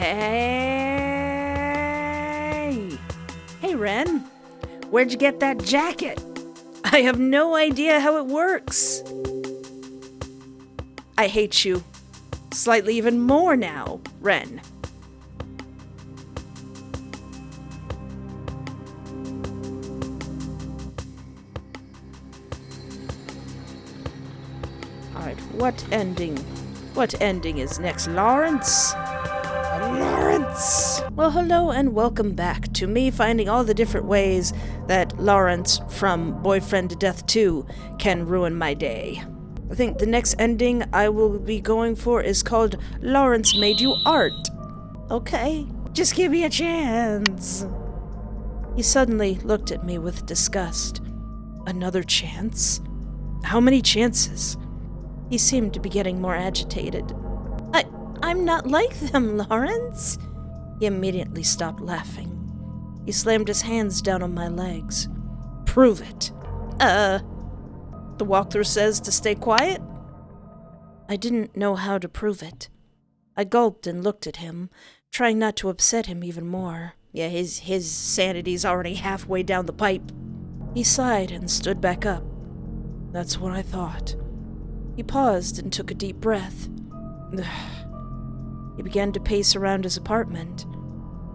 Hey! Hey, Ren. Where'd you get that jacket? I have no idea how it works. I hate you. Slightly even more now, Ren. Alright, what ending is next, Lawrence? Lawrence! Well, hello and welcome back to me finding all the different ways that Lawrence from Boyfriend to Death 2 can ruin my day. I think the next ending I will be going for is called Lawrence Made You Art. Okay, just give me a chance. He suddenly looked at me with disgust. Another chance? How many chances? He seemed to be getting more agitated. I'm not like them, Lawrence. He immediately stopped laughing. He slammed his hands down on my legs. Prove it. The walkthrough says to stay quiet? I didn't know how to prove it. I gulped and looked at him, trying not to upset him even more. Yeah, his sanity's already halfway down the pipe. He sighed and stood back up. That's what I thought. He paused and took a deep breath. He began to pace around his apartment.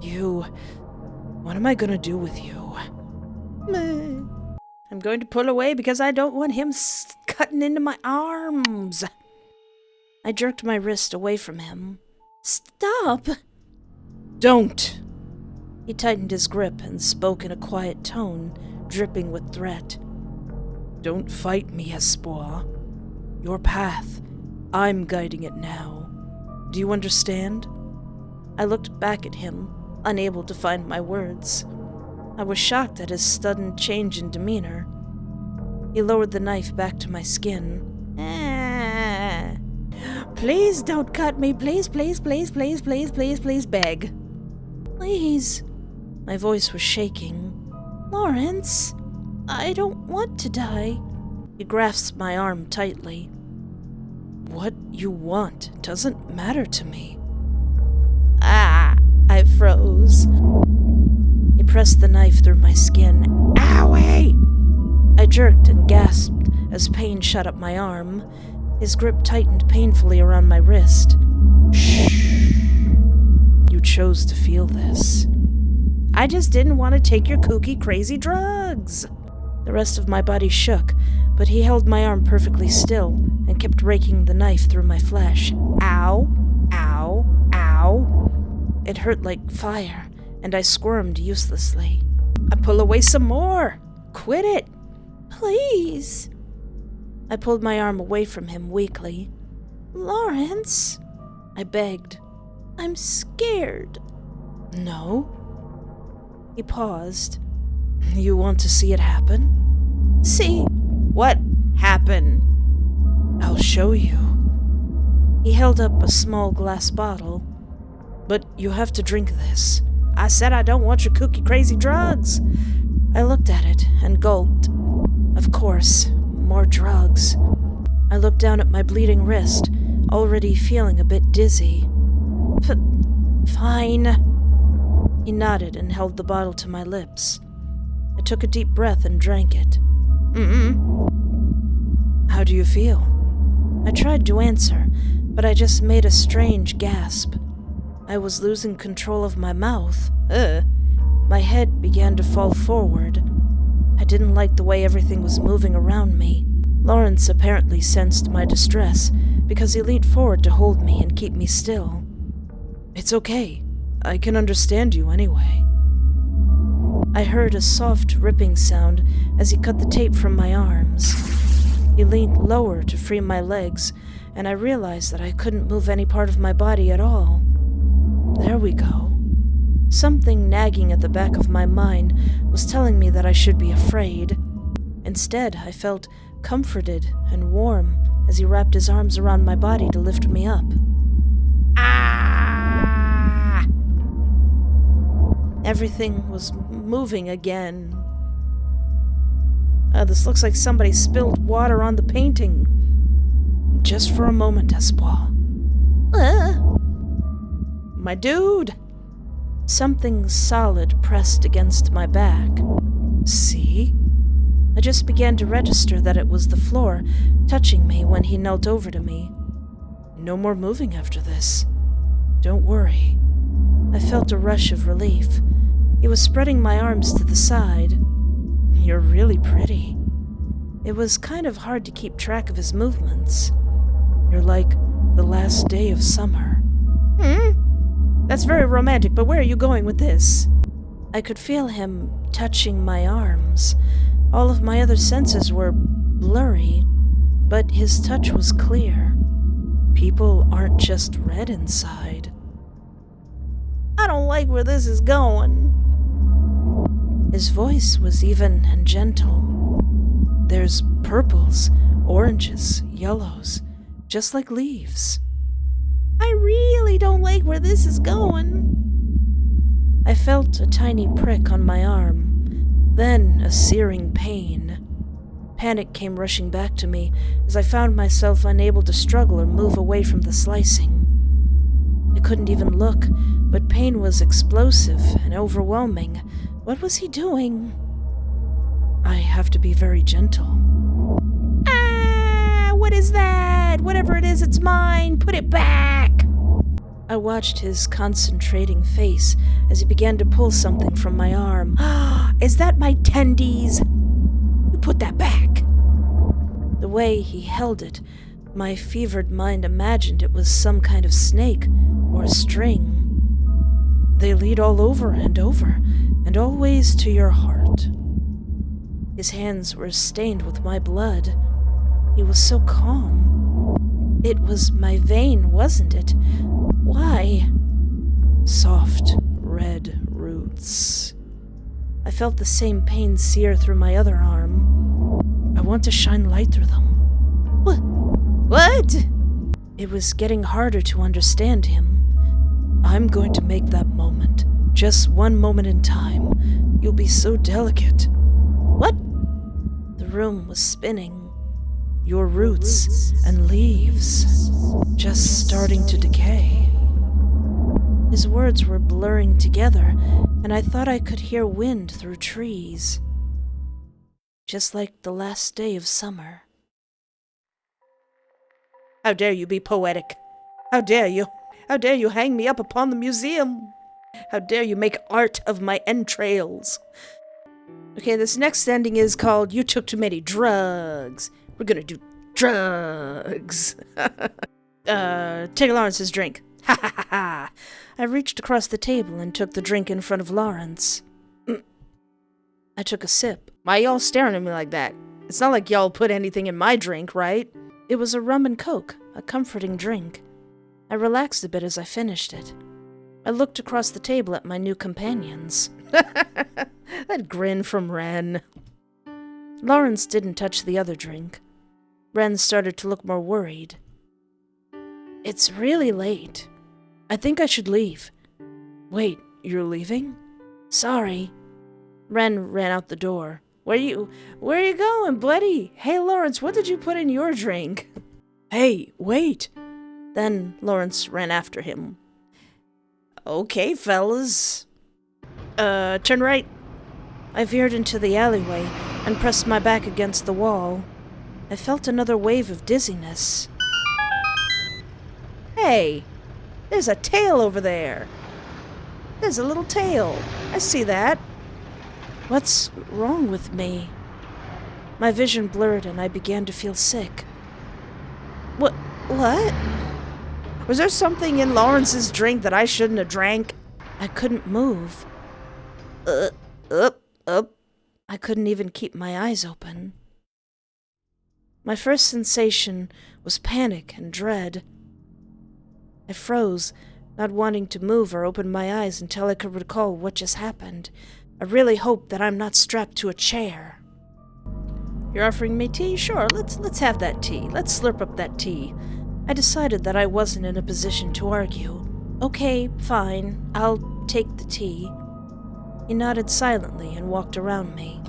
What am I gonna do with you? I'm going to pull away because I don't want him cutting into my arms. I jerked my wrist away from him. Stop! Don't! He tightened his grip and spoke in a quiet tone, dripping with threat. Don't fight me, Espoir. Your path. I'm guiding it now. Do you understand? I looked back at him, unable to find my words. I was shocked at his sudden change in demeanor. He lowered the knife back to my skin. Please don't cut me. Please, please, please, please, please, please, please, beg. Please. My voice was shaking. Lawrence, I don't want to die. He grasped my arm tightly. What you want doesn't matter to me. I froze. He pressed the knife through my skin. Owie! I jerked and gasped as pain shot up my arm. His grip tightened painfully around my wrist. Shh. You chose to feel this. I just didn't want to take your kooky, crazy drugs. The rest of my body shook, but he held my arm perfectly still and kept raking the knife through my flesh. Ow! Ow! Ow! It hurt like fire, and I squirmed uselessly. I pull away some more! Quit it! Please! I pulled my arm away from him weakly. Lawrence! I begged. I'm scared. No? He paused. You want to see it happen? See? What happened? I'll show you. He held up a small glass bottle. But you have to drink this. I said I don't want your kooky crazy drugs. I looked at it and gulped. Of course, more drugs. I looked down at my bleeding wrist, already feeling a bit dizzy. Fine. He nodded and held the bottle to my lips. I took a deep breath and drank it. How do you feel? I tried to answer, but I just made a strange gasp. I was losing control of my mouth. My head began to fall forward. I didn't like the way everything was moving around me. Lawrence apparently sensed my distress because he leaned forward to hold me and keep me still. It's okay. I can understand you anyway. I heard a soft ripping sound as he cut the tape from my arms. He leaned lower to free my legs, and I realized that I couldn't move any part of my body at all. There we go. Something nagging at the back of my mind was telling me that I should be afraid. Instead, I felt comforted and warm as he wrapped his arms around my body to lift me up. Ah! Everything was moving again. This looks like somebody spilled water on the painting. Just for a moment, Espoir. My dude! Something solid pressed against my back. See? I just began to register that it was the floor, touching me when he knelt over to me. No more moving after this. Don't worry. I felt a rush of relief. He was spreading my arms to the side. You're really pretty. It was kind of hard to keep track of his movements. You're like the last day of summer. That's very romantic, but where are you going with this? I could feel him touching my arms. All of my other senses were blurry, but his touch was clear. People aren't just red inside. I don't like where this is going. His voice was even and gentle. There's purples, oranges, yellows, just like leaves. I really don't like where this is going. I felt a tiny prick on my arm, then a searing pain. Panic came rushing back to me as I found myself unable to struggle or move away from the slicing. I couldn't even look, but pain was explosive and overwhelming. What was he doing? I have to be very gentle. Ah! What is that? Whatever it is, it's mine! Put it back! I watched his concentrating face as he began to pull something from my arm. Is that my tendies? You put that back! The way he held it, my fevered mind imagined it was some kind of snake or a string. They lead all over, and always to your heart. His hands were stained with my blood. He was so calm. It was my vein, wasn't it? Why? Soft, red roots. I felt the same pain sear through my other arm. I want to shine light through them. What? It was getting harder to understand him. I'm going to make that moment. Just one moment in time. You'll be so delicate. What? The room was spinning. Your roots and leaves just starting to decay. His words were blurring together, and I thought I could hear wind through trees. Just like the last day of summer. How dare you be poetic? How dare you? How dare you hang me up upon the museum? How dare you make art of my entrails? Okay, this next ending is called You Took Too Many Drugs. We're gonna do drugs. Take Lawrence's drink. Ha ha ha ha. I reached across the table and took the drink in front of Lawrence. I took a sip. Why y'all staring at me like that? It's not like y'all put anything in my drink, right? It was a rum and coke, a comforting drink. I relaxed a bit as I finished it. I looked across the table at my new companions. That grin from Ren. Lawrence didn't touch the other drink. Ren started to look more worried. It's really late. I think I should leave. Wait, you're leaving? Sorry. Ren ran out the door. Where are you going, buddy? Hey, Lawrence, what did you put in your drink? Hey, wait. Then Lawrence ran after him. Okay, fellas. Turn right. I veered into the alleyway and pressed my back against the wall. I felt another wave of dizziness. Hey, there's a tail over there. There's a little tail. I see that. What's wrong with me? My vision blurred and I began to feel sick. What? Was there something in Lawrence's drink that I shouldn't have drank? I couldn't move. I couldn't even keep my eyes open. My first sensation was panic and dread. I froze, not wanting to move or open my eyes until I could recall what just happened. I really hope that I'm not strapped to a chair. You're offering me tea? Sure, let's have that tea. Let's slurp up that tea. I decided that I wasn't in a position to argue. Okay, fine, I'll take the tea. He nodded silently and walked around me.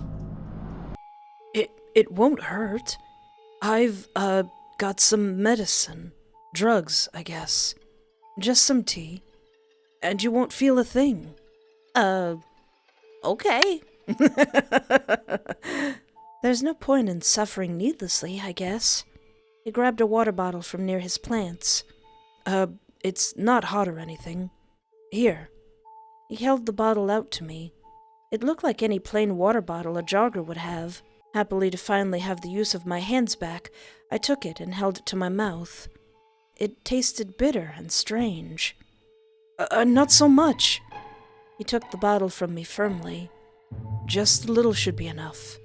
It won't hurt. I've, got some medicine. Drugs, I guess. Just some tea. and you won't feel a thing. Okay. There's no point in suffering needlessly, I guess. He grabbed a water bottle from near his plants. It's not hot or anything. Here. He held the bottle out to me. It looked like any plain water bottle a jogger would have. Happily to finally have the use of my hands back, I took it and held it to my mouth. It tasted bitter and strange. Not so much. He took the bottle from me firmly. Just a little should be enough.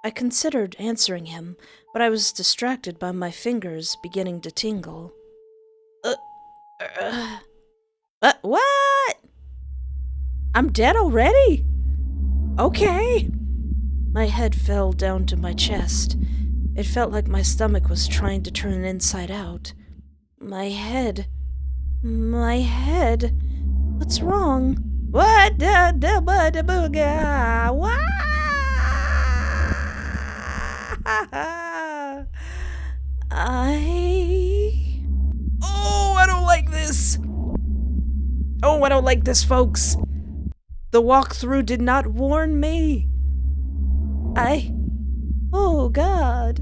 I considered answering him, but I was distracted by my fingers beginning to tingle. What? I'm dead already? Okay. My head fell down to my chest. It felt like my stomach was trying to turn inside out. My head. What's wrong? What the booga? What? I don't like this. Oh, I don't like this, folks. The walkthrough did not warn me. Oh, God.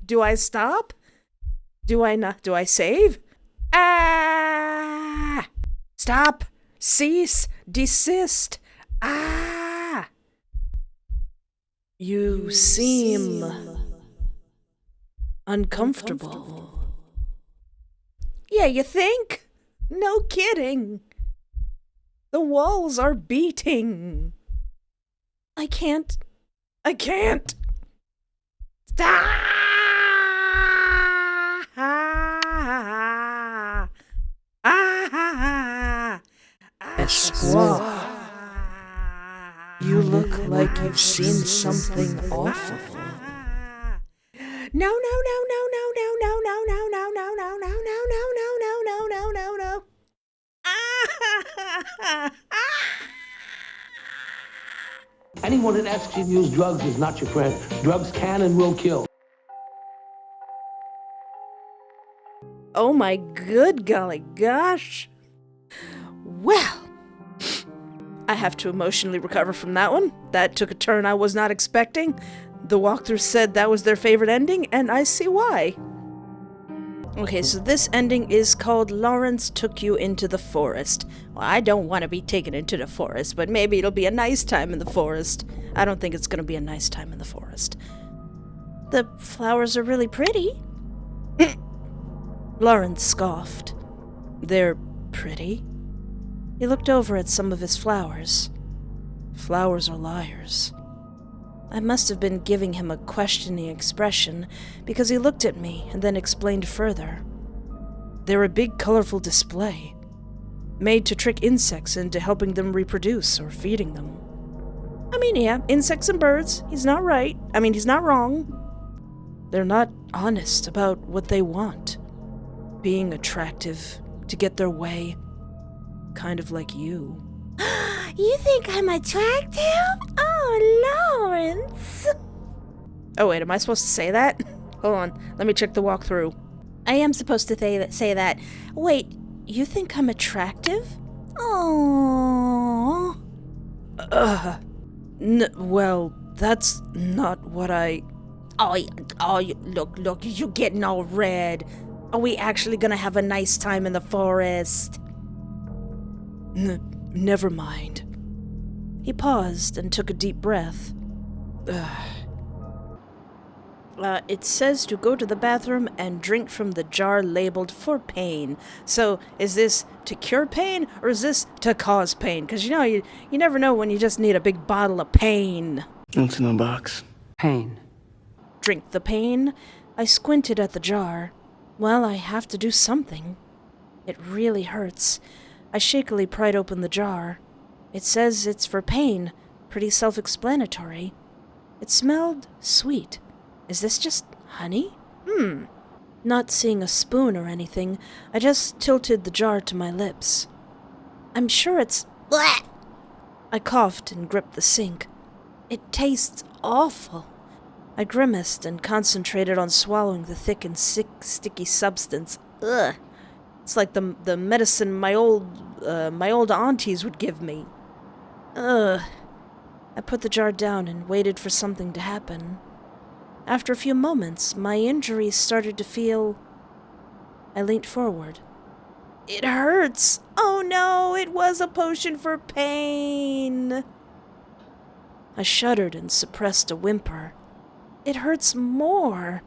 Do I stop? Do I not? Do I save? Stop! Cease! Desist! You seem uncomfortable. Yeah, you think? No kidding. The walls are beating. I can't. Stop! Espoir. You look like you've seen something awful. No. Anyone that asks you to use drugs is not your friend. Drugs can and will kill. Oh my good golly gosh. Well, I have to emotionally recover from that one. That took a turn I was not expecting. The walkthrough said that was their favorite ending, and I see why. Okay, so this ending is called Lawrence Took You into the Forest. Well, I don't want to be taken into the forest, but maybe it'll be a nice time in the forest. I don't think it's going to be a nice time in the forest. The flowers are really pretty. Lawrence scoffed. They're pretty? He looked over at some of his flowers. Flowers are liars. I must have been giving him a questioning expression because he looked at me and then explained further. They're a big, colorful display, made to trick insects into helping them reproduce or feeding them. I mean, yeah, insects and birds. He's not right. I mean, he's not wrong. They're not honest about what they want. Being attractive, to get their way. Kind of like you. You think I'm attractive? Oh, Lawrence. Oh, wait, am I supposed to say that? Hold on, let me check the walkthrough. I am supposed to say that. Wait, you think I'm attractive? Oh. Well, that's not what I... Look, you're getting all red. Are we actually gonna have a nice time in the forest? Never mind. He paused and took a deep breath. It says to go to the bathroom and drink from the jar labeled for pain. So, is this to cure pain, or is this to cause pain? Because, you never know when you just need a big bottle of pain. What's in the box? Pain. Drink the pain? I squinted at the jar. Well, I have to do something. It really hurts. I shakily pried open the jar. It says it's for pain. Pretty self-explanatory. It smelled sweet. Is this just honey? Not seeing a spoon or anything, I just tilted the jar to my lips. I'm sure it's... Blech! I coughed and gripped the sink. It tastes awful. I grimaced and concentrated on swallowing the thick and sticky substance. Ugh. It's like the medicine my old aunties would give me. Ugh. I put the jar down and waited for something to happen. After a few moments, my injuries started to feel... I leaned forward. It hurts! Oh no, it was a potion for pain! I shuddered and suppressed a whimper. It hurts more.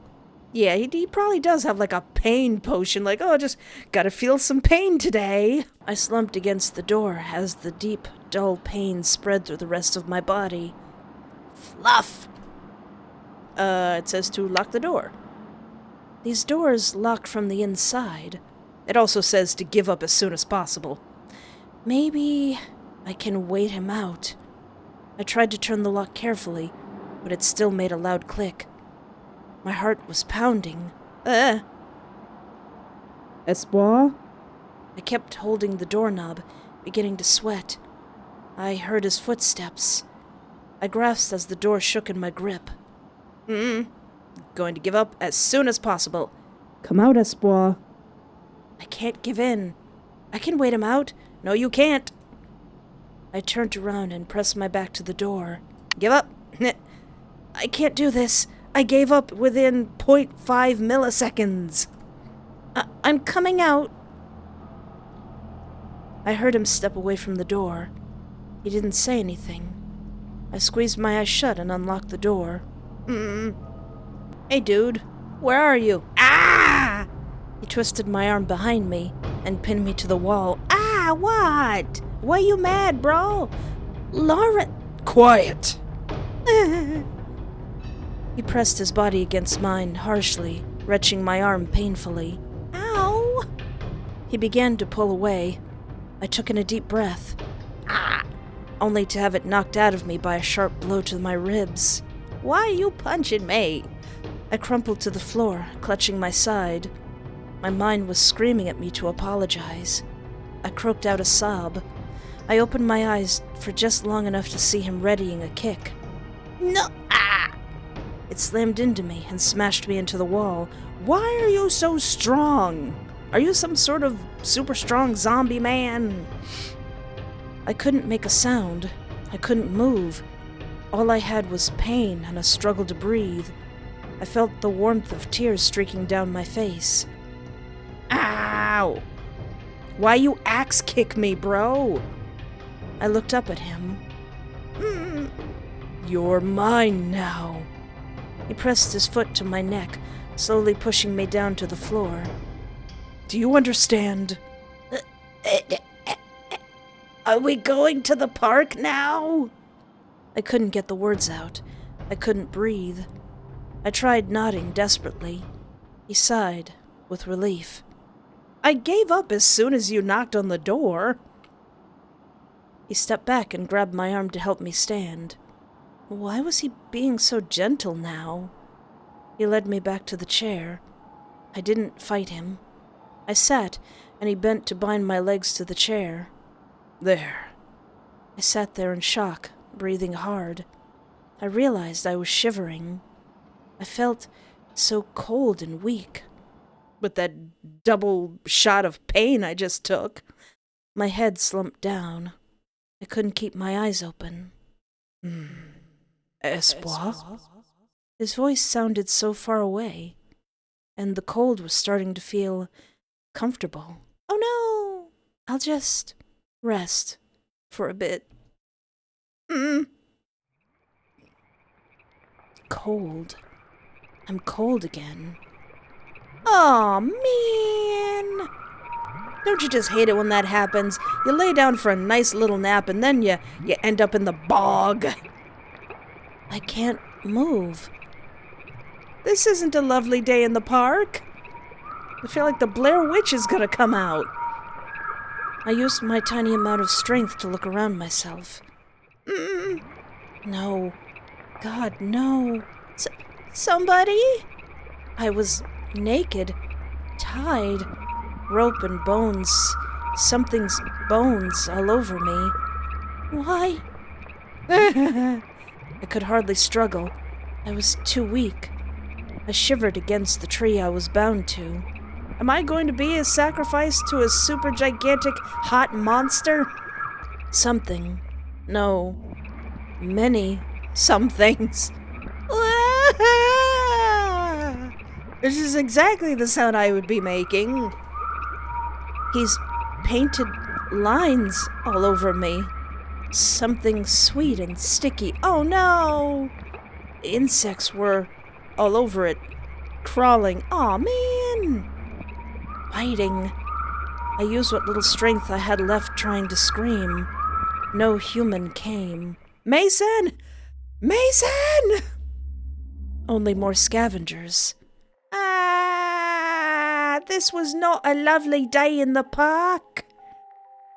Yeah, he probably does have like a pain potion, like, oh, just gotta feel some pain today. I slumped against the door as the deep, dull pain spread through the rest of my body. Fluff! It says to lock the door. These doors lock from the inside. It also says to give up as soon as possible. Maybe I can wait him out. I tried to turn the lock carefully, but it still made a loud click. My heart was pounding. Espoir? I kept holding the doorknob, beginning to sweat. I heard his footsteps. I grasped as the door shook in my grip. Going to give up as soon as possible. Come out, Espoir. I can't give in. I can wait him out. No, you can't. I turned around and pressed my back to the door. Give up. I can't do this. I gave up within 0.5 milliseconds. I'm coming out. I heard him step away from the door. He didn't say anything. I squeezed my eyes shut and unlocked the door. Hey, dude. Where are you? Ah! He twisted my arm behind me and pinned me to the wall. Ah, what? Why you mad, bro? Lauren... Quiet! He pressed his body against mine harshly, wrenching my arm painfully. Ow! He began to pull away. I took in a deep breath. Ah! Only to have it knocked out of me by a sharp blow to my ribs. Why are you punching me? I crumpled to the floor, clutching my side. My mind was screaming at me to apologize. I croaked out a sob. I opened my eyes for just long enough to see him readying a kick. No! Ah! It slammed into me and smashed me into the wall. Why are you so strong? Are you some sort of super strong zombie man? I couldn't make a sound. I couldn't move. All I had was pain and a struggle to breathe. I felt the warmth of tears streaking down my face. Ow! Why you axe kick me, bro? I looked up at him. You're mine now. He pressed his foot to my neck, slowly pushing me down to the floor. Do you understand? Are we going to the park now? I couldn't get the words out. I couldn't breathe. I tried nodding desperately. He sighed with relief. I gave up as soon as you knocked on the door. He stepped back and grabbed my arm to help me stand. Why was he being so gentle now? He led me back to the chair. I didn't fight him. I sat, and he bent to bind my legs to the chair. There. I sat there in shock, breathing hard. I realized I was shivering. I felt so cold and weak. With that double shot of pain I just took. My head slumped down. I couldn't keep my eyes open. Espoir? His voice sounded so far away, and the cold was starting to feel comfortable. Oh no! I'll just rest for a bit. Cold. I'm cold again. Aw, man! Don't you just hate it when that happens? You lay down for a nice little nap and then you end up in the bog. I can't move. This isn't a lovely day in the park. I feel like the Blair Witch is gonna come out. I used my tiny amount of strength to look around myself. No. God, no. Somebody? I was naked, tied, rope and bones, something's bones all over me. Why? I could hardly struggle. I was too weak. I shivered against the tree I was bound to. Am I going to be a sacrifice to a super gigantic hot monster? Something. No. Many somethings. This is exactly the sound I would be making. He's painted lines all over me. Something sweet and sticky. Oh no! Insects were all over it, crawling. Aw, man! Biting. I used what little strength I had left trying to scream. No human came. Mason! Mason! Only more scavengers. Ah, this was not a lovely day in the park.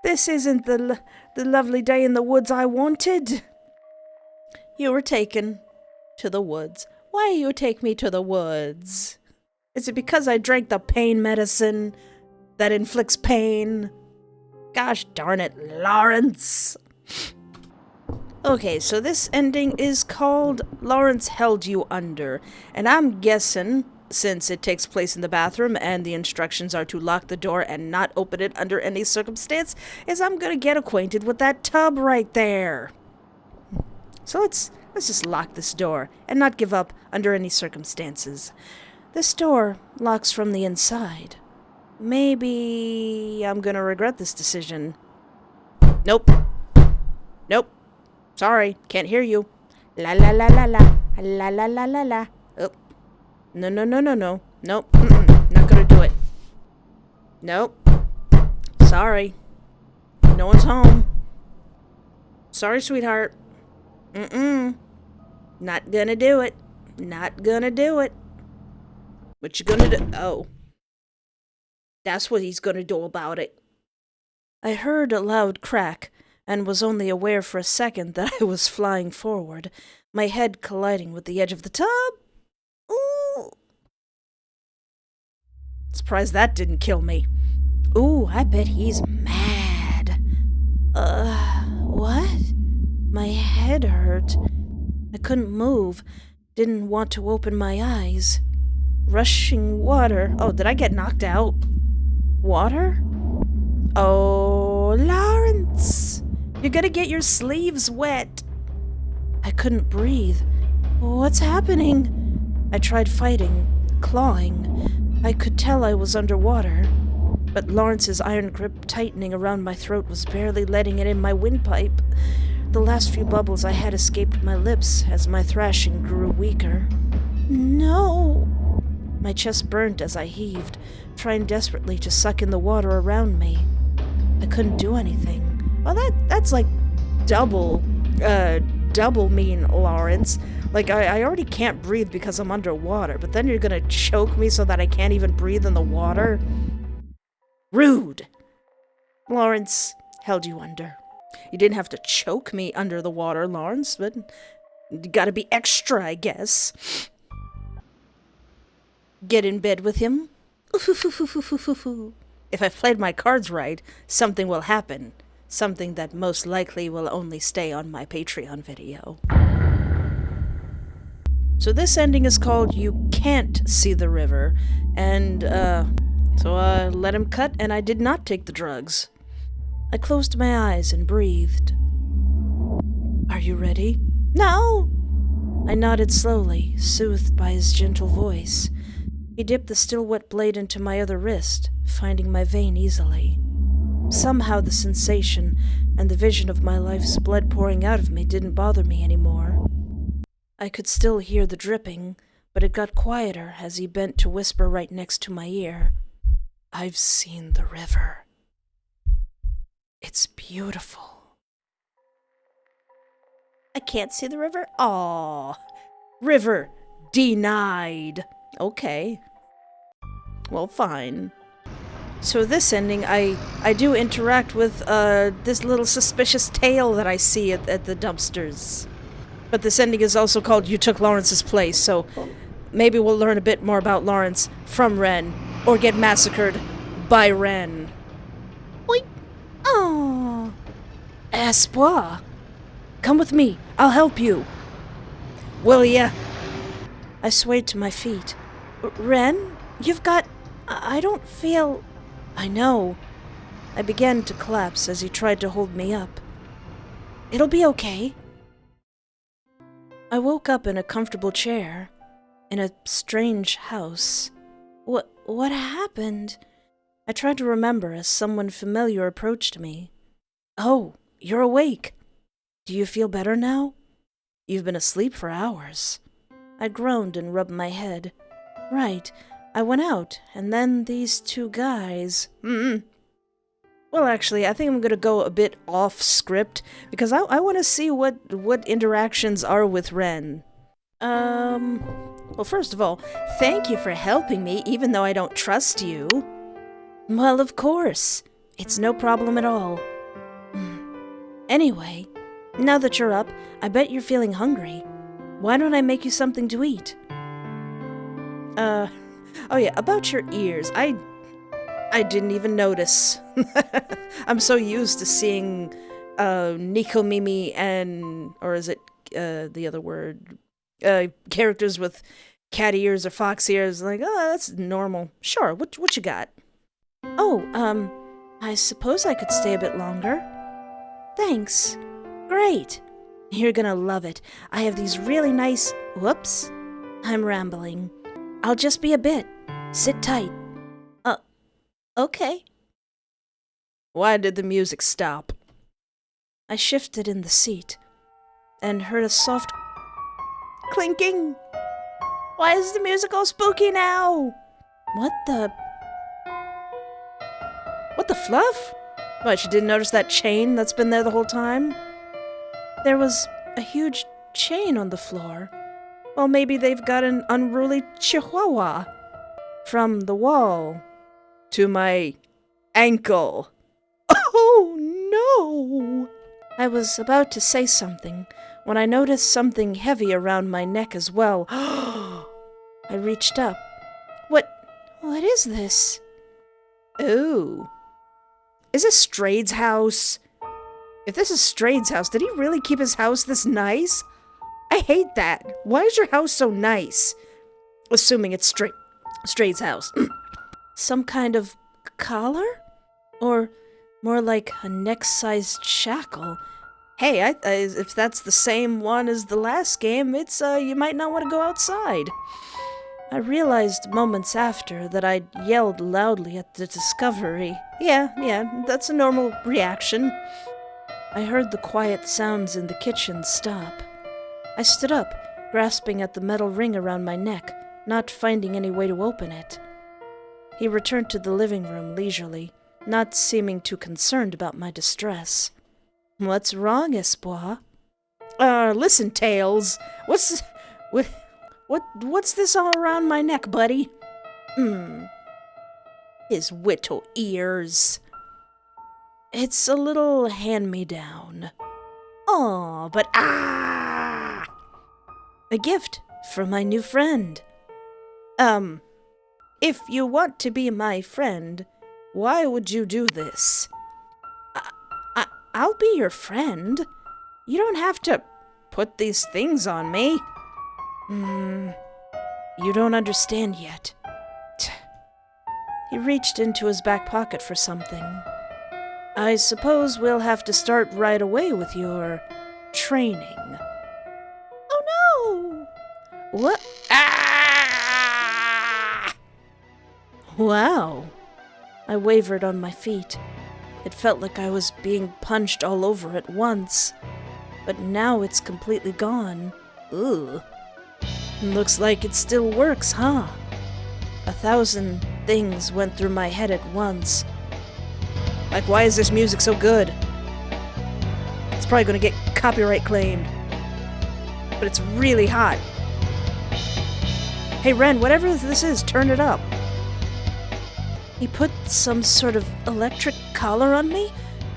This isn't the lovely day in the woods I wanted. You were taken to the woods. Why you take me to the woods? Is it because I drank the pain medicine that inflicts pain? Gosh darn it, Lawrence. Okay, so this ending is called Lawrence Held You Under. And I'm guessing, since it takes place in the bathroom and the instructions are to lock the door and not open it under any circumstance, is I'm gonna get acquainted with that tub right there. So let's just lock this door and not give up under any circumstances. This door locks from the inside. Maybe I'm gonna regret this decision. Nope. Nope. Sorry, can't hear you. La la la la la. La la la la la. Oh. No, no, no, no, no. Nope. Not gonna do it. Nope. Sorry. No one's home. Sorry, sweetheart. Not gonna do it. Not gonna do it. What you gonna do? Oh. That's what he's gonna do about it. I heard a loud crack, and was only aware for a second that I was flying forward, my head colliding with the edge of the tub. Ooh. Surprised that didn't kill me. Ooh, I bet he's mad. What? My head hurt. I couldn't move. Didn't want to open my eyes. Rushing water. Oh, did I get knocked out? Water? Oh, Lawrence. You're gonna get your sleeves wet. I couldn't breathe. What's happening? I tried fighting, clawing. I could tell I was underwater, but Lawrence's iron grip tightening around my throat was barely letting it in my windpipe. The last few bubbles I had escaped my lips as my thrashing grew weaker. No! My chest burned as I heaved, trying desperately to suck in the water around me. I couldn't do anything. Well, that's like double mean, Lawrence. Like, I already can't breathe because I'm underwater, but then you're gonna choke me so that I can't even breathe in the water? Rude! Lawrence held you under. You didn't have to choke me under the water, Lawrence, but you gotta be extra, I guess. Get in bed with him? If I've played my cards right, something will happen. Something that most likely will only stay on my Patreon video. So this ending is called You Can't See the River, and, so I let him cut, and I did not take the drugs. I closed my eyes and breathed. Are you ready? No! I nodded slowly, soothed by his gentle voice. He dipped the still wet blade into my other wrist, finding my vein easily. Somehow the sensation and the vision of my life's blood pouring out of me didn't bother me anymore. I could still hear the dripping, but it got quieter as he bent to whisper right next to my ear. I've seen the river. It's beautiful. I can't see the river? Aw. River denied. Okay. Well, fine. So this ending, I do interact with this little suspicious tail that I see at the dumpsters. But this ending is also called You Took Lawrence's Place, so maybe we'll learn a bit more about Lawrence from Ren, or get massacred by Ren. Oink! Oh, Espoir! Come with me, I'll help you. Will ya? I swayed to my feet. Ren, you've got... I don't feel... I know. I began to collapse as he tried to hold me up. It'll be okay. I woke up in a comfortable chair, in a strange house. What happened? I tried to remember as someone familiar approached me. Oh, you're awake. Do you feel better now? You've been asleep for hours. I groaned and rubbed my head. Right, I went out, and then these two guys... Well, actually, I think I'm gonna go a bit off script, because I want to see what interactions are with Ren. Well, first of all, thank you for helping me, even though I don't trust you. Well, of course. It's no problem at all. Anyway, now that you're up, I bet you're feeling hungry. Why don't I make you something to eat? Oh yeah, about your ears. I didn't even notice. I'm so used to seeing Nico Mimi and, or is it the other word? Characters with cat ears or fox ears. Like, oh, that's normal. Sure, what you got? Oh, I suppose I could stay a bit longer. Thanks. Great. You're gonna love it. I have these really nice... Whoops. I'm rambling. I'll just be a bit. Sit tight. Okay. Why did the music stop? I shifted in the seat and heard a soft clinking. Why is the music all spooky now? What the fluff? What, you didn't notice that chain that's been there the whole time? There was a huge chain on the floor. Well, maybe they've got an unruly chihuahua. From the wall to my ankle. Oh, no! I was about to say something when I noticed something heavy around my neck as well. I reached up. What is this? Ooh. Is this Strade's house? If this is Strade's house, did he really keep his house this nice? I hate that. Why is your house so nice? Assuming it's Strade's house. Some kind of collar? Or more like a neck-sized shackle. Hey, if that's the same one as the last game, it's, you might not want to go outside. I realized moments after that I'd yelled loudly at the discovery. Yeah, that's a normal reaction. I heard the quiet sounds in the kitchen stop. I stood up, grasping at the metal ring around my neck, not finding any way to open it. He returned to the living room leisurely, not seeming too concerned about my distress. What's wrong, Espoir? Listen, Tails. What's this all around my neck, buddy? His whittle ears. It's a little hand-me-down. Aw, but a gift from my new friend. If you want to be my friend, why would you do this? I'll be your friend. You don't have to put these things on me. You don't understand yet. He reached into his back pocket for something. I suppose we'll have to start right away with your training. Oh no! What? Ah! Wow. I wavered on my feet. It felt like I was being punched all over at once. But now it's completely gone. Ugh. Looks like it still works, huh? 1,000 things went through my head at once. Like, why is this music so good? It's probably gonna get copyright claimed. But it's really hot. Hey, Ren, whatever this is, turn it up. He put some sort of electric collar on me?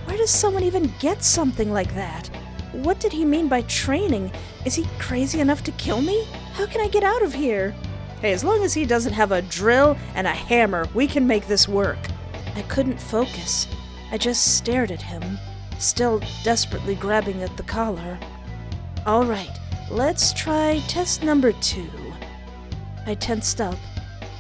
Where does someone even get something like that? What did he mean by training? Is he crazy enough to kill me? How can I get out of here? Hey, as long as he doesn't have a drill and a hammer, we can make this work. I couldn't focus. I just stared at him, still desperately grabbing at the collar. All right, let's try test number 2. I tensed up.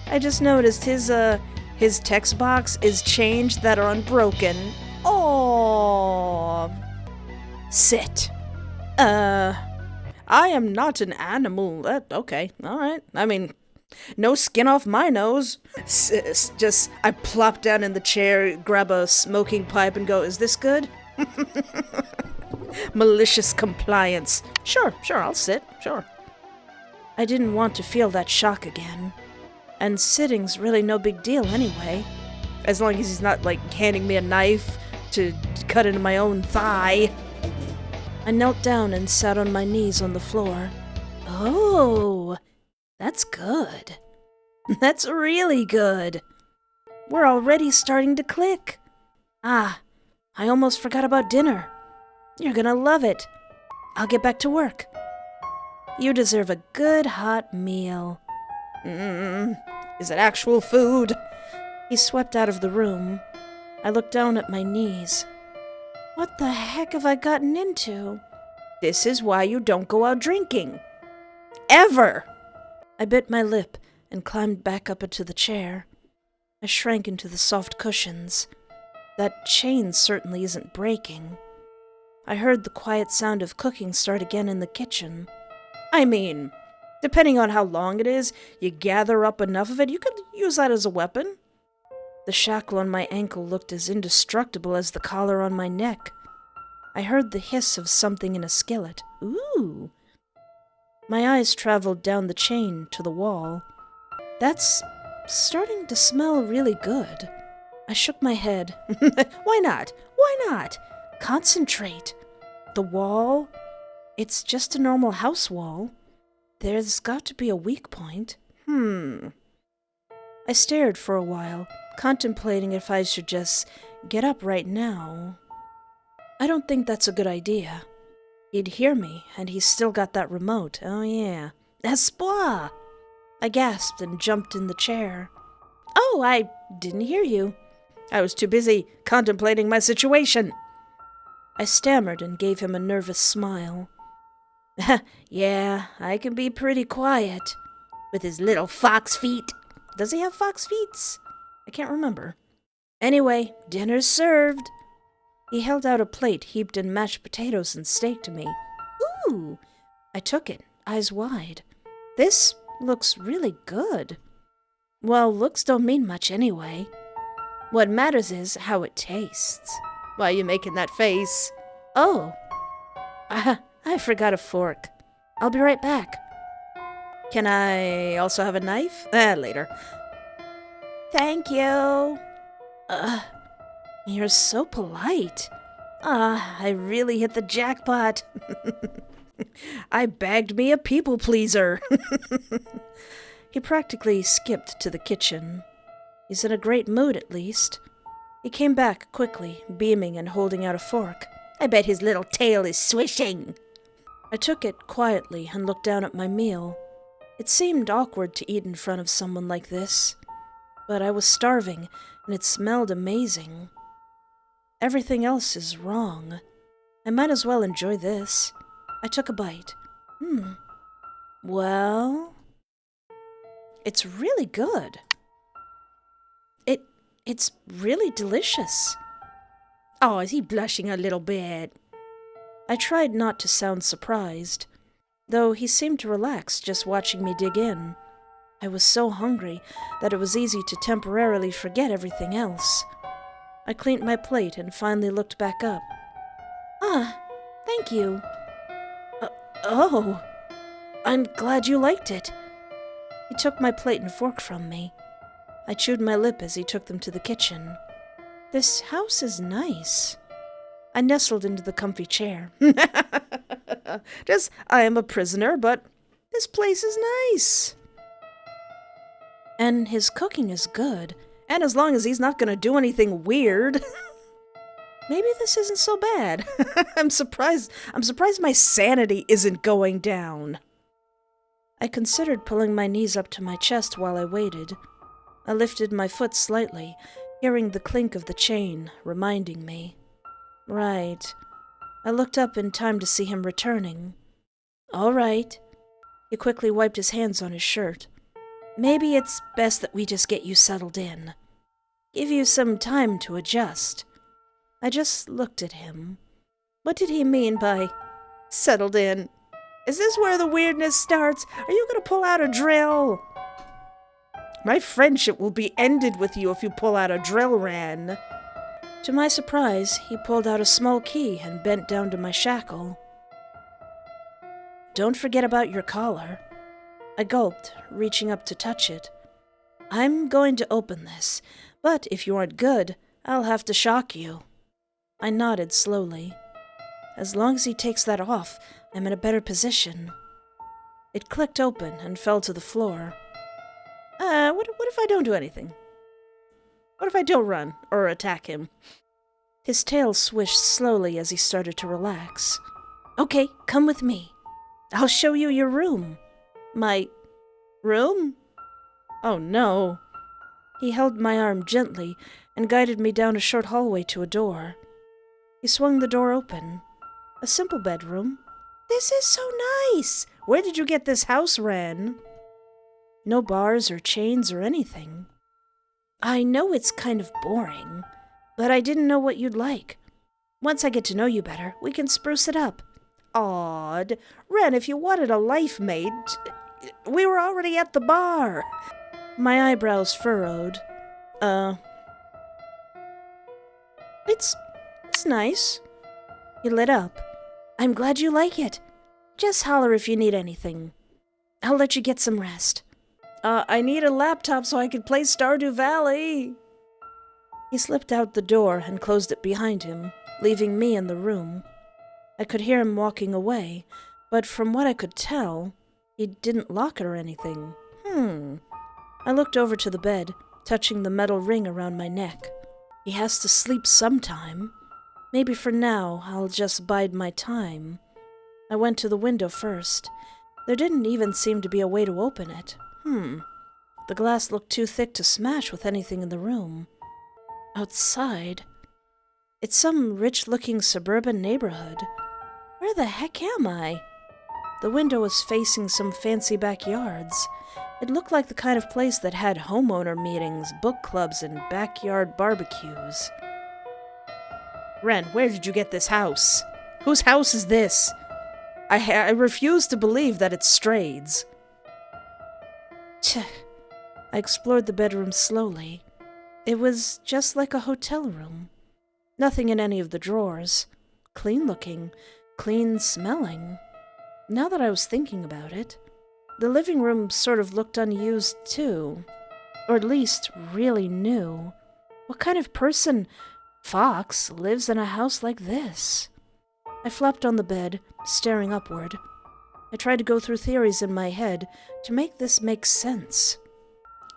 I just noticed his text box is changed that are unbroken. Oh, sit. I am not an animal. Okay, all right. I mean, no skin off my nose. I plop down in the chair, grab a smoking pipe, and go, is this good? Malicious compliance. Sure, I'll sit, sure. I didn't want to feel that shock again. And sitting's really no big deal anyway. As long as he's not, handing me a knife to cut into my own thigh. I knelt down and sat on my knees on the floor. Oh, that's good. That's really good. We're already starting to click. Ah, I almost forgot about dinner. You're gonna love it. I'll get back to work. You deserve a good hot meal. Is it actual food? He swept out of the room. I looked down at my knees. What the heck have I gotten into? This is why you don't go out drinking. Ever! I bit my lip and climbed back up into the chair. I shrank into the soft cushions. That chain certainly isn't breaking. I heard the quiet sound of cooking start again in the kitchen. I mean, depending on how long it is, you gather up enough of it, you could use that as a weapon. The shackle on my ankle looked as indestructible as the collar on my neck. I heard the hiss of something in a skillet. Ooh! My eyes traveled down the chain to the wall. That's starting to smell really good. I shook my head. Why not? Why not? Concentrate. The wall? It's just a normal house wall. There's got to be a weak point. I stared for a while, contemplating if I should just get up right now. I don't think that's a good idea. He'd hear me, and he's still got that remote. Oh yeah. Espoir! I gasped and jumped in the chair. Oh, I didn't hear you. I was too busy contemplating my situation. I stammered and gave him a nervous smile. Yeah, I can be pretty quiet. With his little fox feet. Does he have fox feet? I can't remember. Anyway, dinner's served. He held out a plate heaped in mashed potatoes and steak to me. Ooh! I took it, eyes wide. This looks really good. Well, looks don't mean much anyway. What matters is how it tastes. Why are you making that face? Oh. I forgot a fork. I'll be right back. Can I also have a knife? Later. Thank you. You're so polite. I really hit the jackpot. I bagged me a people pleaser. He practically skipped to the kitchen. He's in a great mood, at least. He came back quickly, beaming and holding out a fork. I bet his little tail is swishing. I took it quietly and looked down at my meal. It seemed awkward to eat in front of someone like this, but I was starving, and it smelled amazing. Everything else is wrong. I might as well enjoy this. I took a bite. Well, it's really good. It's really delicious. Oh, is he blushing a little bit? I tried not to sound surprised, though he seemed to relax just watching me dig in. I was so hungry that it was easy to temporarily forget everything else. I cleaned my plate and finally looked back up. Thank you. Oh, I'm glad you liked it. He took my plate and fork from me. I chewed my lip as he took them to the kitchen. This house is nice. I nestled into the comfy chair. I am a prisoner, but this place is nice. And his cooking is good, and as long as he's not going to do anything weird, maybe this isn't so bad. I'm surprised my sanity isn't going down. I considered pulling my knees up to my chest while I waited. I lifted my foot slightly, hearing the clink of the chain, reminding me. Right. I looked up in time to see him returning. All right. He quickly wiped his hands on his shirt. Maybe it's best that we just get you settled in. Give you some time to adjust. I just looked at him. What did he mean by settled in? Is this where the weirdness starts? Are you gonna pull out a drill? My friendship will be ended with you if you pull out a drill, Ren. To my surprise, he pulled out a small key and bent down to my shackle. Don't forget about your collar. I gulped, reaching up to touch it. I'm going to open this, but if you aren't good, I'll have to shock you. I nodded slowly. As long as he takes that off, I'm in a better position. It clicked open and fell to the floor. What if I don't do anything? What if I don't run or attack him? His tail swished slowly as he started to relax. Okay, come with me. I'll show you your room. My room? Oh no. He held my arm gently and guided me down a short hallway to a door. He swung the door open. A simple bedroom. This is so nice! Where did you get this house, Ren? No bars or chains or anything. I know it's kind of boring, but I didn't know what you'd like. Once I get to know you better, we can spruce it up. Odd. Ren, if you wanted a life mate, we were already at the bar. My eyebrows furrowed. It's nice. He lit up. I'm glad you like it. Just holler if you need anything. I'll let you get some rest. I need a laptop so I can play Stardew Valley. He slipped out the door and closed it behind him, leaving me in the room. I could hear him walking away, but from what I could tell, he didn't lock it or anything. I looked over to the bed, touching the metal ring around my neck. He has to sleep sometime. Maybe for now, I'll just bide my time. I went to the window first. There didn't even seem to be a way to open it. The glass looked too thick to smash with anything in the room. Outside. It's some rich-looking suburban neighborhood. Where the heck am I? The window was facing some fancy backyards. It looked like the kind of place that had homeowner meetings, book clubs, and backyard barbecues. Ren, where did you get this house? Whose house is this? I refuse to believe that it's Strade's. I explored the bedroom slowly. It was just like a hotel room. Nothing in any of the drawers. Clean-looking, clean-smelling. Now that I was thinking about it, the living room sort of looked unused too. Or at least really new. What kind of person, Fox, lives in a house like this? I flopped on the bed, staring upward. I tried to go through theories in my head to make this make sense.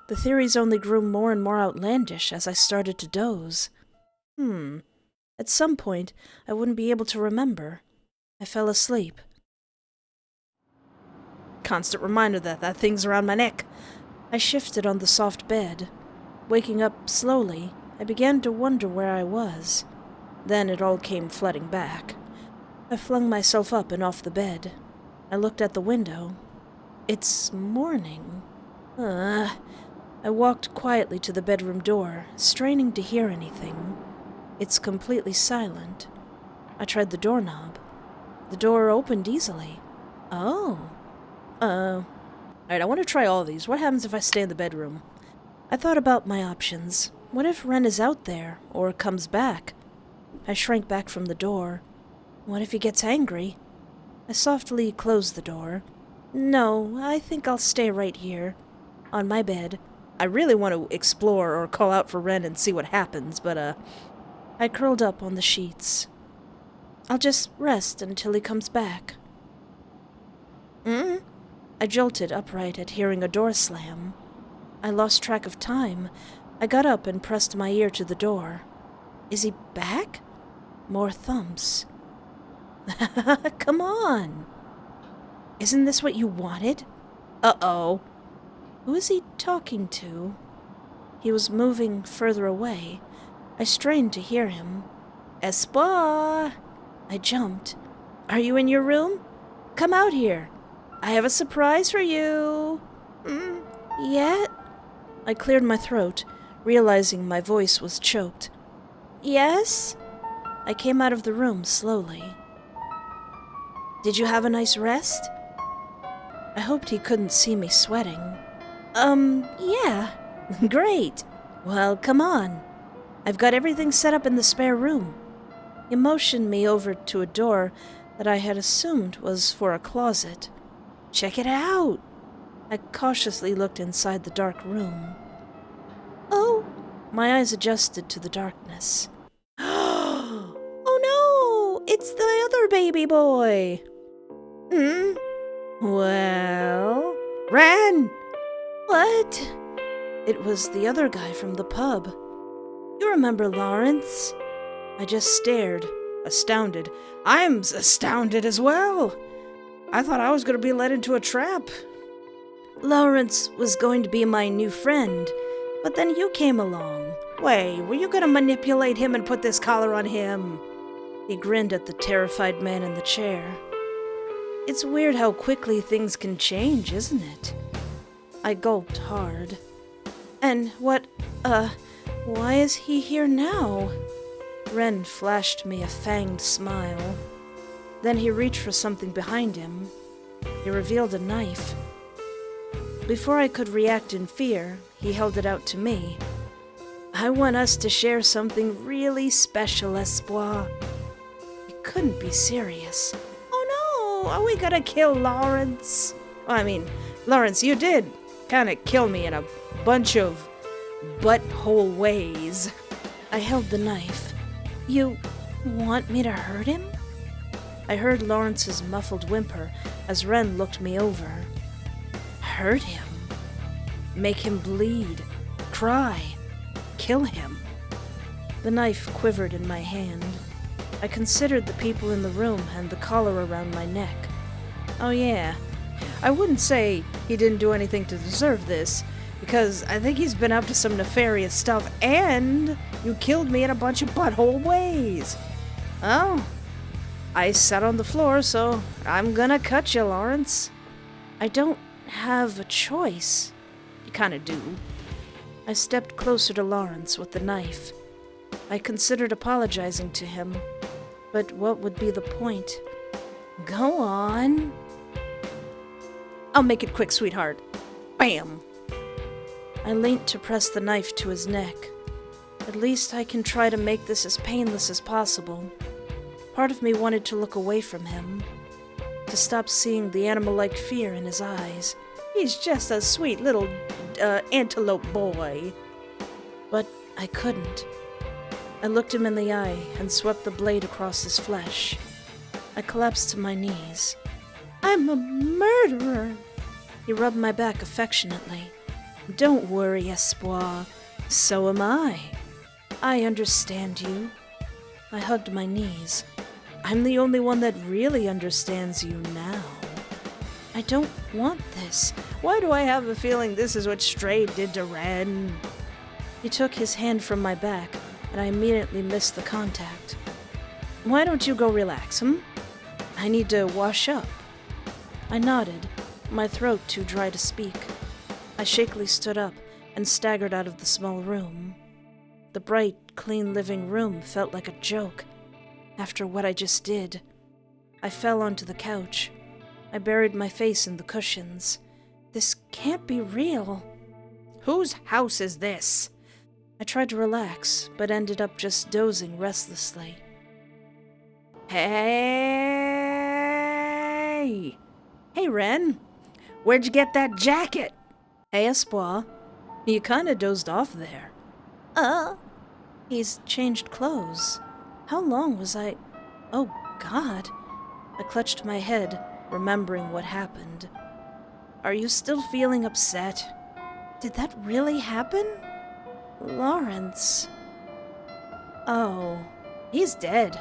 The theories only grew more and more outlandish as I started to doze. At some point, I wouldn't be able to remember. I fell asleep. Constant reminder that thing's around my neck. I shifted on the soft bed. Waking up slowly, I began to wonder where I was. Then it all came flooding back. I flung myself up and off the bed. I looked at the window. It's morning. I walked quietly to the bedroom door, straining to hear anything. It's completely silent. I tried the doorknob. The door opened easily. Alright, I want to try all these. What happens if I stay in the bedroom? I thought about my options. What if Ren is out there, or comes back? I shrank back from the door. What if he gets angry? I softly closed the door. No, I think I'll stay right here, on my bed. I really want to explore or call out for Ren and see what happens, but, I curled up on the sheets. I'll just rest until he comes back. I jolted upright at hearing a door slam. I lost track of time. I got up and pressed my ear to the door. Is he back? More thumps. Come on. Isn't this what you wanted? Uh-oh. Who is he talking to? He was moving further away. I strained to hear him. Espoir! I jumped. Are you in your room? Come out here. I have a surprise for you. Yet? I cleared my throat, realizing my voice was choked. Yes? I came out of the room slowly. Did you have a nice rest? I hoped he couldn't see me sweating. Yeah. Great. Well, come on. I've got everything set up in the spare room. He motioned me over to a door that I had assumed was for a closet. Check it out. I cautiously looked inside the dark room. Oh! My eyes adjusted to the darkness. Oh no! It's the other baby boy! Well... Ren! What? It was the other guy from the pub. You remember Lawrence? I just stared, astounded. I'm astounded as well! I thought I was going to be led into a trap. Lawrence was going to be my new friend, but then you came along. Wait, were you going to manipulate him and put this collar on him? He grinned at the terrified man in the chair. It's weird how quickly things can change, isn't it? I gulped hard. And why is he here now? Ren flashed me a fanged smile. Then he reached for something behind him. He revealed a knife. Before I could react in fear, he held it out to me. I want us to share something really special, Espoir. You couldn't be serious. Oh no, are we gonna kill Lawrence? Lawrence, you did kinda kill me in a bunch of butthole ways. I held the knife. You want me to hurt him? I heard Lawrence's muffled whimper as Ren looked me over. Hurt him? Make him bleed, cry, kill him. The knife quivered in my hand. I considered the people in the room and the collar around my neck. Oh yeah, I wouldn't say he didn't do anything to deserve this, because I think he's been up to some nefarious stuff, and you killed me in a bunch of butthole ways. Oh, I sat on the floor, so I'm gonna cut you, Lawrence. I don't have a choice. You kinda do. I stepped closer to Lawrence with the knife. I considered apologizing to him, but what would be the point? Go on. I'll make it quick, sweetheart. Bam! I leaned to press the knife to his neck. At least I can try to make this as painless as possible. Part of me wanted to look away from him, to stop seeing the animal-like fear in his eyes. He's just a sweet little, antelope boy. But I couldn't. I looked him in the eye and swept the blade across his flesh. I collapsed to my knees. I'm a murderer! He rubbed my back affectionately. Don't worry, Espoir. So am I. I understand you. I hugged my knees. I'm the only one that really understands you now. I don't want this. Why do I have a feeling this is what Strayed did to Ren? He took his hand from my back, and I immediately missed the contact. Why don't you go relax, I need to wash up. I nodded, my throat too dry to speak. I shakily stood up and staggered out of the small room. The bright, clean living room felt like a joke. After what I just did, I fell onto the couch. I buried my face in the cushions. This can't be real. Whose house is this? I tried to relax, but ended up just dozing restlessly. Hey! Hey, Ren. Where'd you get that jacket? Hey, Espoir. You kinda dozed off there. He's changed clothes. How long was I... Oh, God. I clutched my head, remembering what happened. Are you still feeling upset? Did that really happen? Lawrence... Oh, he's dead.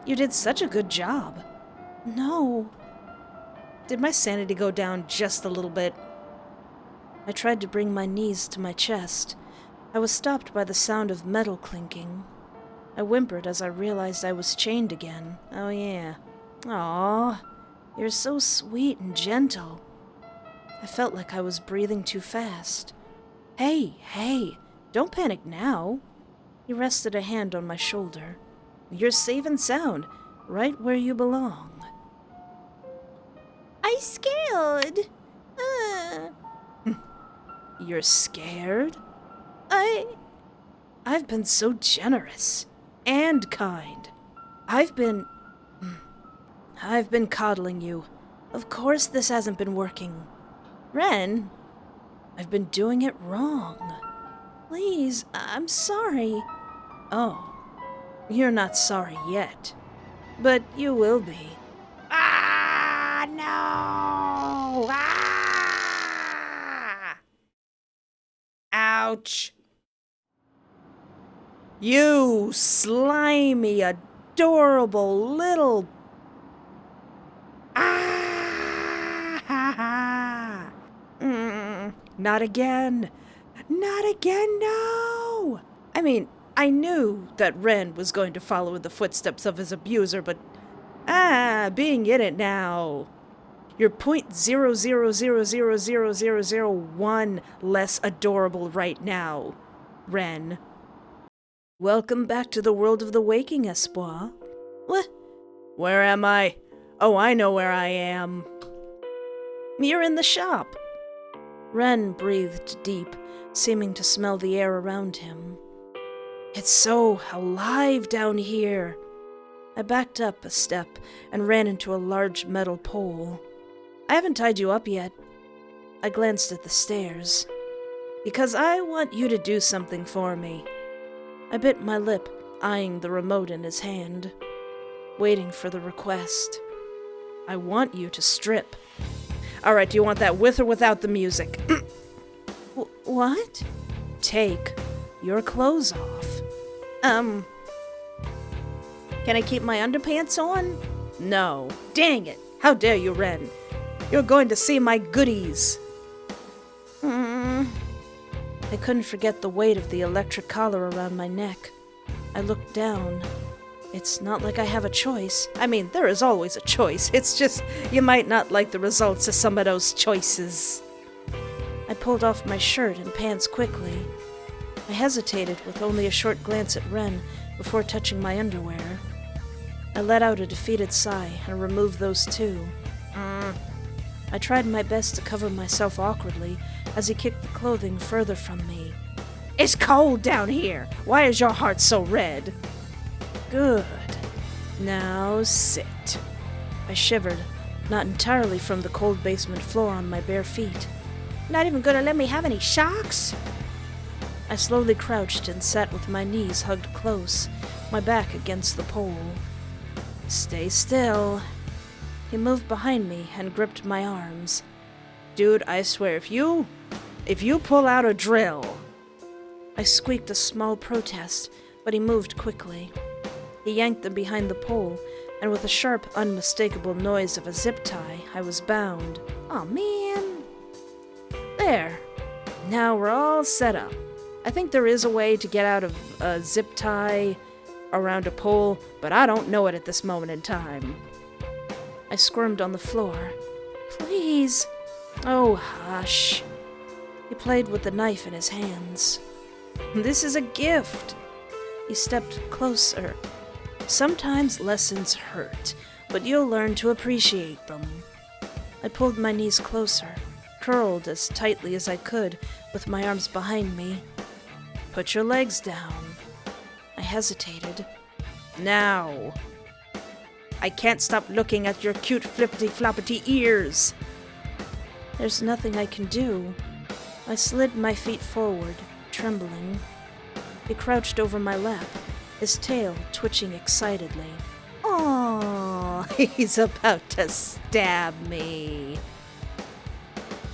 You did such a good job. No. Did my sanity go down just a little bit? I tried to bring my knees to my chest. I was stopped by the sound of metal clinking. I whimpered as I realized I was chained again. Oh yeah. Aw, you're so sweet and gentle. I felt like I was breathing too fast. Hey, don't panic now. He rested a hand on my shoulder. You're safe and sound, right where you belong. I scared. You're scared? I've been so generous and kind. I've been coddling you. Of course this hasn't been working. Ren, I've been doing it wrong. Please, I'm sorry. Oh, you're not sorry yet. But you will be. Ah, no! Ah! Ouch! You slimy, adorable little... Ah! Not again. Not again, no! I mean, I knew that Ren was going to follow in the footsteps of his abuser, but... being in it now. You're 0.000000001 less adorable right now, Ren. Welcome back to the world of the waking, Espoir. What? Where am I? Oh, I know where I am. You're in the shop. Ren breathed deep, seeming to smell the air around him. It's so alive down here. I backed up a step and ran into a large metal pole. I haven't tied you up yet. I glanced at the stairs. Because I want you to do something for me. I bit my lip, eyeing the remote in his hand, waiting for the request. I want you to strip. All right, do you want that with or without the music? What? Take your clothes off. Can I keep my underpants on? No. Dang it. How dare you, Ren? You're going to see my goodies. I couldn't forget the weight of the electric collar around my neck. I looked down. It's not like I have a choice. I mean, there is always a choice. It's just you might not like the results of some of those choices. I pulled off my shirt and pants quickly. I hesitated with only a short glance at Ren before touching my underwear. I let out a defeated sigh and removed those too. I tried my best to cover myself awkwardly as he kicked the clothing further from me. It's cold down here. Why is your heart so red? Good. Now sit. I shivered, not entirely from the cold basement floor on my bare feet. Not even gonna let me have any shocks? I slowly crouched and sat with my knees hugged close, my back against the pole. Stay still. He moved behind me and gripped my arms. Dude, I swear, if you pull out a drill... I squeaked a small protest, but he moved quickly. He yanked them behind the pole, and with a sharp, unmistakable noise of a zip tie, I was bound. Aw, man. There. Now we're all set up. I think there is a way to get out of a zip tie around a pole, but I don't know it at this moment in time. I squirmed on the floor. Please. Oh, hush. He played with the knife in his hands. This is a gift. He stepped closer. Sometimes lessons hurt, but you'll learn to appreciate them. I pulled my knees closer, curled as tightly as I could with my arms behind me. Put your legs down. I hesitated. Now. I can't stop looking at your cute flippity-floppity ears. There's nothing I can do. I slid my feet forward, trembling. He crouched over my lap, his tail twitching excitedly. Aww, he's about to stab me.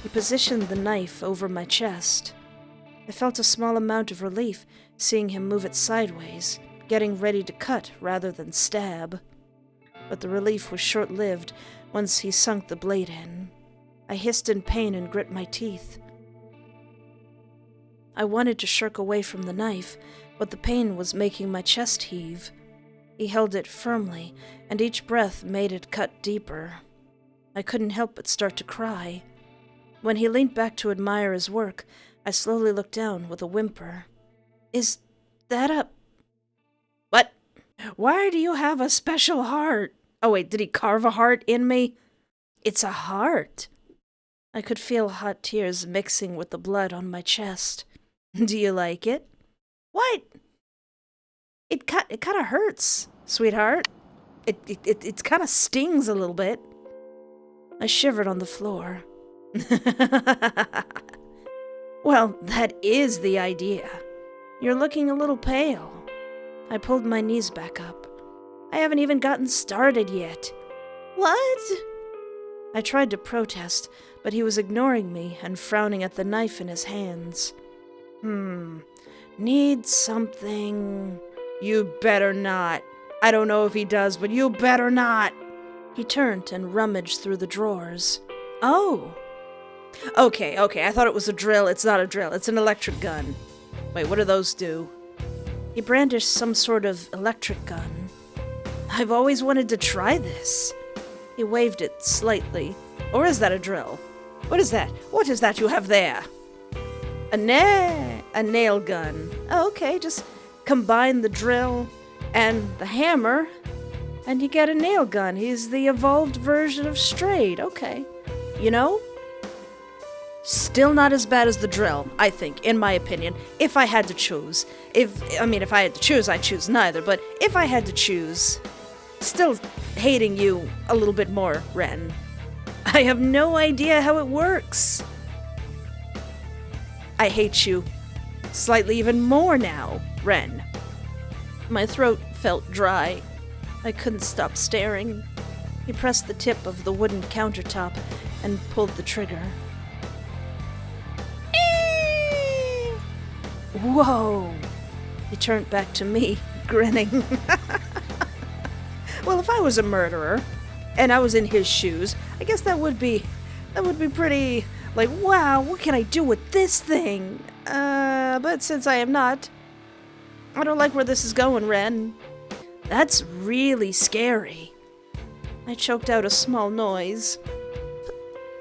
He positioned the knife over my chest. I felt a small amount of relief seeing him move it sideways, getting ready to cut rather than stab. But the relief was short-lived once he sunk the blade in. I hissed in pain and grit my teeth. I wanted to shirk away from the knife, but the pain was making my chest heave. He held it firmly, and each breath made it cut deeper. I couldn't help but start to cry. When he leaned back to admire his work, I slowly looked down with a whimper. Is that a... What? Why do you have a special heart? Oh wait, did he carve a heart in me? It's a heart. I could feel hot tears mixing with the blood on my chest. Do you like it? What? It kind of hurts, sweetheart. It kind of stings a little bit. I shivered on the floor. Well, that is the idea. You're looking a little pale. I pulled my knees back up. I haven't even gotten started yet. What? I tried to protest, but he was ignoring me and frowning at the knife in his hands. Need something... You better not. I don't know if he does, but you better not. He turned and rummaged through the drawers. Oh. Okay, I thought it was a drill. It's not a drill. It's an electric gun. Wait, what do those do? He brandished some sort of electric gun. I've always wanted to try this. He waved it slightly. Or is that a drill? What is that? What is that you have there? A nail gun. Oh, okay, just combine the drill and the hammer, and you get a nail gun. He's the evolved version of Strayed. Okay. You know? Still not as bad as the drill, I think, in my opinion, if I had to choose. If I had to choose, I'd choose neither, but if I had to choose, still hating you a little bit more, Ren. I have no idea how it works. I hate you slightly even more now, Ren. My throat felt dry. I couldn't stop staring. He pressed the tip of the wooden countertop and pulled the trigger. Whoa! He turned back to me, grinning. Well, if I was a murderer, and I was in his shoes, I guess that would be pretty, like, wow, what can I do with this thing? But since I am not, I don't like where this is going, Ren. That's really scary. I choked out a small noise.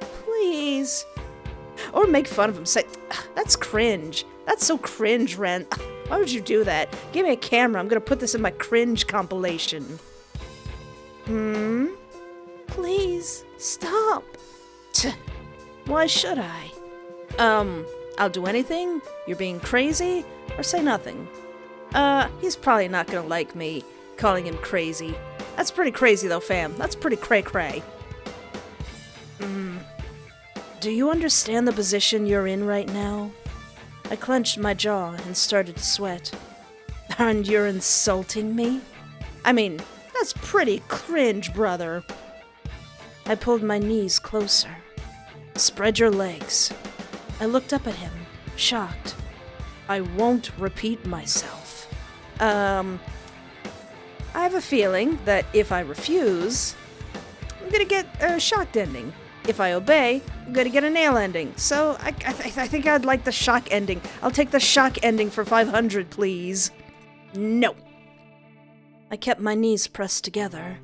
Please. Or make fun of him, say, that's cringe. That's so cringe, Ren. Why would you do that? Give me a camera. I'm gonna put this in my cringe compilation. Please, stop. Why should I? I'll do anything? You're being crazy? Or say nothing? He's probably not gonna like me calling him crazy. That's pretty crazy though, fam. That's pretty cray-cray. Do you understand the position you're in right now? I clenched my jaw and started to sweat. And you're insulting me? I mean, that's pretty cringe, brother. I pulled my knees closer. Spread your legs. I looked up at him, shocked. I won't repeat myself. I have a feeling that if I refuse, I'm gonna get a shocked ending. If I obey, I'm gonna get a nail ending. So I think I'd like the shock ending. I'll take the shock ending for 500, please. No. I kept my knees pressed together.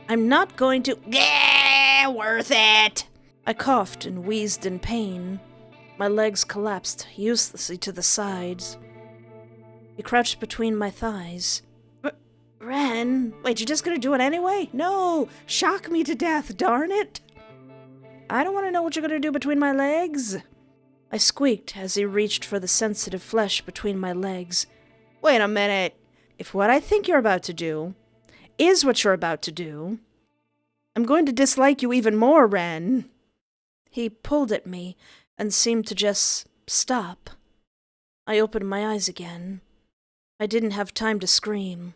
I'm not going to... Yeah, worth it! I coughed and wheezed in pain. My legs collapsed uselessly to the sides. He crouched between my thighs. Ren, wait, you're just gonna do it anyway? No! Shock me to death, darn it! I don't want to know what you're going to do between my legs. I squeaked as he reached for the sensitive flesh between my legs. Wait a minute. If what I think you're about to do is what you're about to do, I'm going to dislike you even more, Ren. He pulled at me and seemed to just stop. I opened my eyes again. I didn't have time to scream.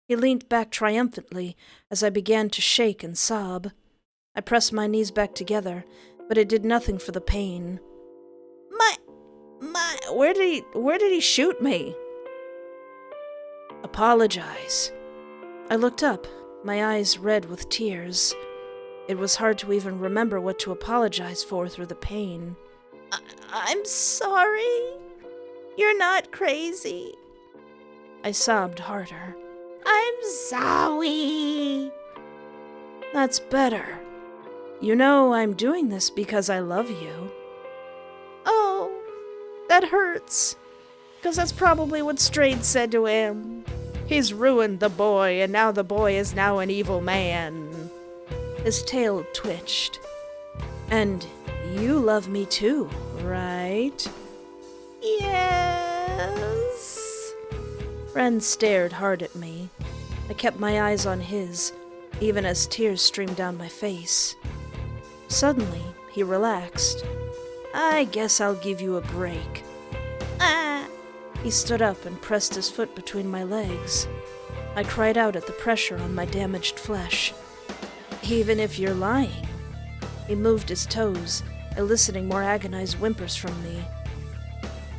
He leaned back triumphantly as I began to shake and sob. I pressed my knees back together, but it did nothing for the pain. Where did he shoot me? Apologize. I looked up, my eyes red with tears. It was hard to even remember what to apologize for through the pain. I'm sorry. You're not crazy. I sobbed harder. I'm sorry. That's better. You know I'm doing this because I love you. Oh, that hurts. Because that's probably what Strayed said to him. He's ruined the boy, and now the boy is now an evil man. His tail twitched. And you love me too, right? Yes. Ren stared hard at me. I kept my eyes on his, even as tears streamed down my face. Suddenly, he relaxed. I guess I'll give you a break. Ah! He stood up and pressed his foot between my legs. I cried out at the pressure on my damaged flesh. Even if you're lying. He moved his toes, eliciting more agonized whimpers from me.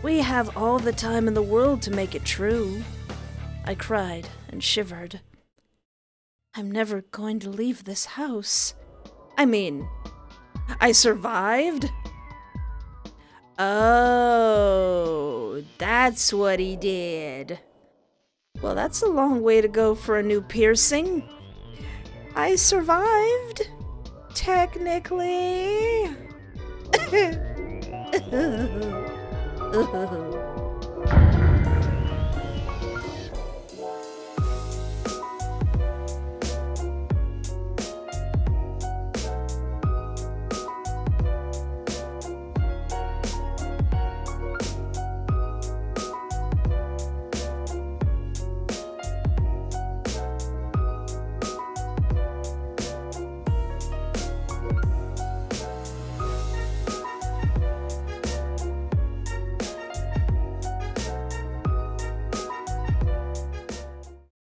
We have all the time in the world to make it true. I cried and shivered. I'm never going to leave this house. I mean, I survived? Oh, that's what he did. Well, that's a long way to go for a new piercing. I survived. Technically.